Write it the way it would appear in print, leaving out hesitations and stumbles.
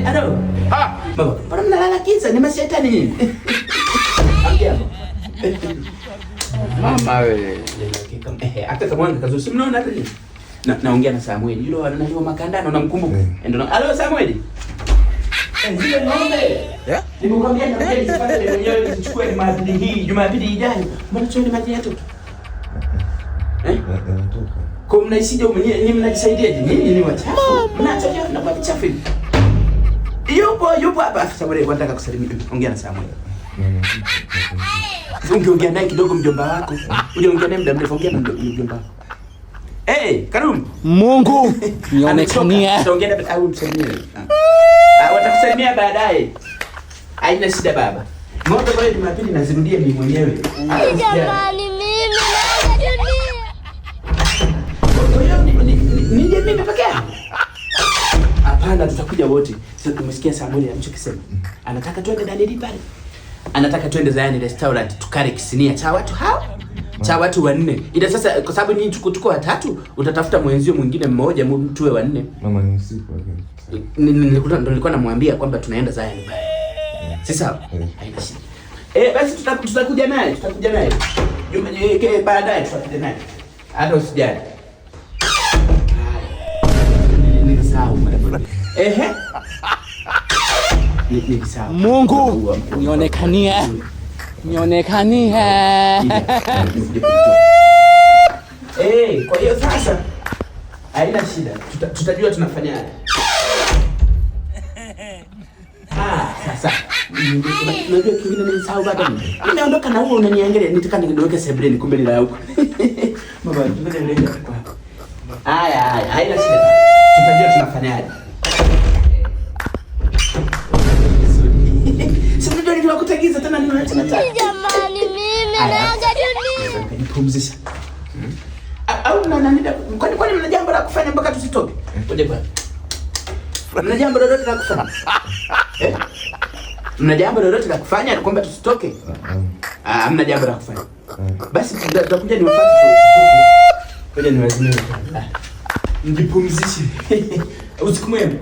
Alo. Baba, mbona mnalala kiza? Ni mashetani nyinyi. Mama wewe. Hata kama kazo si mnaona hata nini? Naongea na Samuel. Yule anajua makandano unamkumbuka? Ndio. Alo Samuel. Zile ng'ombe. Nimekwambia na mimi sipate mwenyewe nichukue Jumapili hii, Jumapili ijayo. Mbona tuone maji yetu? Kwa mnaisije mwenyewe ni mnajisaidiaje? Nyinyi ni wachafu. Mnachoja na kwa chafu. Yupo hapa Samuel anataka kusalimia. Ongea na Samuel. Ungeongea naye kidogo mjomba wako. Ungeongea naye muda mrefu, ongea na mjomba wako. Karum. Mungu nionekanie. Ongea na au msalimie. Watakusalimia baadaye. Haina shida baba. Ng'ombe kwa Jumapili nazirudia mimi mwenyewe. Jamani mimi naomba dunia. Nije mimi peke yangu. Hapana, tutakuja wote. Sasa tumesikia Samuel amechokisema. Anataka twende Dalili pale. Anataka twende Zion Restaurant tukale kisinia cha watu hao. Cha watu 4. Ila sasa kwa sababu nyinyi tuko watatu, utatafuta mwenzio mwingine mmoja tuwe 4. Mama ni usiku Nilikuwa namwambia kwamba tunaenda Zion pale. Sasa haina shida. Basi tutakuja naye. Baadaye tutakuja naye. Hata usijali. Nilisahau mara. Nilisahau. Mungu nionekanie. Kwa hiyo sasa haina shida. Tutajua tunafanyaje. Sasa unajua kingine nilisahau bado. Nimeondoka na huo unaniangalia, nitaka niweke sebreni kumbe ni la huko. Baba, tunaendelea kwa. Haya, haina shida. Tutajua tunafanyaje. Sasa ndio nilikutegiza tena ninaacha na tatu. Jamani mimi naomba dunia. Nipumzisha. Au kwani mna jambo la kufanya mpaka tusitoke? Ngoja bwana. Mna jambo lolote la kufanya? Mna jambo lolote la kufanya kwamba tusitoke? Mna jambo la kufanya. Basi tutakuja niwafuate tutoke. Ngoja niwazimie. Nijipumzishe. Usiku mwema.